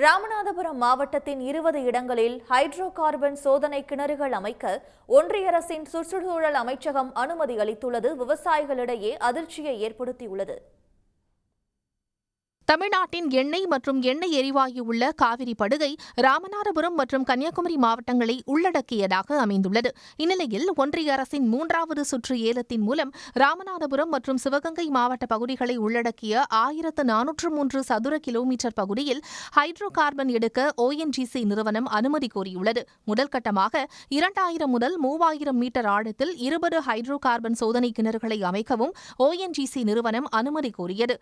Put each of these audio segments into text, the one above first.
ராமநாதபுரம் மாவட்டத்தின் 20 இடங்களில் hydro carbon சோதனை கிணறுகள் அமைக்க ஒன்றிய அரசின் சுற்றுச்சூழல் அமைச்சகம் அனுமதி அளித்துள்ளது விவசாயிகளிடையே அதிர்ச்சியை ஏற்படுத்தியுள்ளது. தமிழ்நாட்டின் எண்ணெய் மற்றும் எண்ணெய் எரிவாயு உள்ள காவிரி படுகை ராமநாதபுரம் மற்றும் கன்னியாகுமரி மாவட்டங்களை உள்ளடக்கியதாக அமைந்துள்ளது. இந்நிலையில் ஒன்றிய அரசின் 3வது சுற்று ஏலத்தின் மூலம் ராமநாதபுரம் மற்றும் சிவகங்கை மாவட்ட பகுதிகளை உள்ளடக்கிய 1403 சதுர கிலோமீட்டர் பகுதியில் ஹைட்ரோ கார்பன் எடுக்க ONGC நிறுவனம் அனுமதி கோரியுள்ளது. முதல் கட்டமாக 2000 முதல் 3000 மீட்டர் ஆழத்தில் 20 ஹைட்ரோ கார்பன் சோதனை கிணறுகளை அமைக்கவும் ONGC நிறுவனம் அனுமதி கோரியது.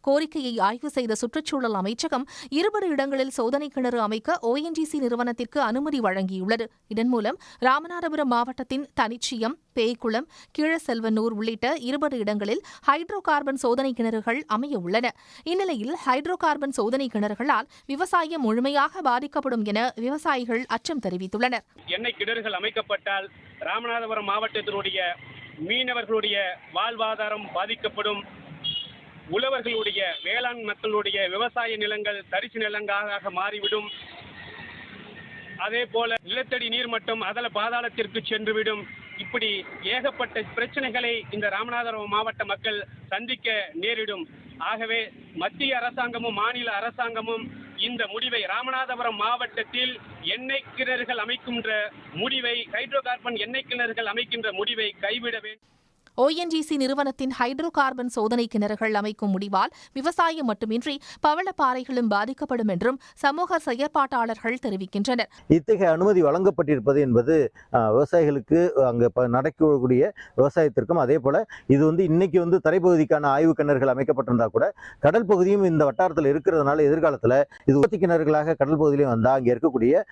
கோரிக்கையை ஆய்வு செய்த சுற்றுச்சூழல் அமைச்சகம் 20 இடங்களில் சோதனை கிணறு அமைக்க ONGC நிறுவனத்திற்கு அனுமதி வழங்கியுள்ளது. இதன் மூலம் ராமநாதபுரம் மாவட்டத்தின் தனிச்சியம், பேய்குளம், கீழசெல்வனூர் உள்ளிட்ட 20 இடங்களில் ஹைட்ரோ கார்பன் சோதனை கிணறுகள் அமைய உள்ளன. இந்நிலையில் ஹைட்ரோ கார்பன் சோதனை கிணறுகளால் விவசாயம் முழுமையாக பாதிக்கப்படும் என விவசாயிகள் அச்சம் தெரிவித்துள்ளனர். எண்ணெய் கிணறுகள் அமைக்கப்பட்டால் ராமநாதபுரம் மாவட்டத்தினுடைய மீனவர்களுடைய வாழ்வாதாரம் பாதிக்கப்படும். உழவர்களுடைய வேளாண் மக்களுடைய விவசாய நிலங்கள் தரிசு நிலங்களாக மாறிவிடும். அதே போல நிலத்தடி நீர்மட்டம் அதல பாதாளத்திற்கு சென்றுவிடும். இப்படி ஏகப்பட்ட பிரச்சனைகளை இந்த ராமநாதபுரம் மாவட்ட மக்கள் சந்திக்க நேரிடும். ஆகவே மத்திய அரசாங்கமும் மாநில அரசாங்கமும் இந்த முடிவை ராமநாதபுரம் மாவட்டத்தில் எண்ணெய் கிணறுகள் அமைக்கின்ற முடிவை ஹைட்ரோ கார்பன் எண்ணெய் கிணறுகள் அமைக்கின்ற முடிவை கைவிட வேண்டும். ONGC நிறுவனத்தின் ஹைட்ரோ கார்பன் சோதனை கிணறுகள் அமைக்கும் முடிவால் விவசாயம் மட்டுமின்றி பவளப்பாறைகளும் பாதிக்கப்படும் என்றும் சமூக செயற்பாட்டாளர்கள் தெரிவிக்கின்றனர். இத்தகைய அனுமதி வழங்கப்பட்டிருப்பது என்பது விவசாயிகளுக்கு அங்கு நடக்கக்கூடிய விவசாயத்திற்கும் அதே போல இது இன்னைக்கு தரைப்பகுதிக்கான ஆய்வு கிணறுகள் அமைக்கப்பட்டிருந்தா கூட கடல் பகுதியும் இந்த வட்டாரத்தில் இருக்கிறதுனால எதிர்காலத்தில் இது உற்பத்தி கிணறுகளாக கடல் பகுதியிலும் வந்தால் அங்கே இருக்கக்கூடிய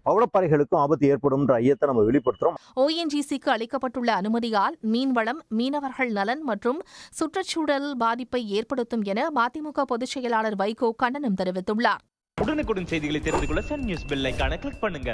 பவளப்பாறைகளுக்கும் ஆபத்து ஏற்படும் என்ற ஐயத்தை நம்ம வெளிப்படுத்துறோம். ONGCக்கு அளிக்கப்பட்டுள்ள அனுமதியால் மீன்வளம், மீனவர்கள் நலன் மற்றும் சுற்றுச்சூழல் பாதிப்பை ஏற்படுத்தும் என மதிமுக பொதுச் செயலாளர் வைகோ கண்டனம் தெரிவித்துள்ளார். உடனுக்குடன் செய்திகளை தெரிந்து கொள்ள சன் நியூஸ் பெல் ஐகானை கிளிக் பண்ணுங்க.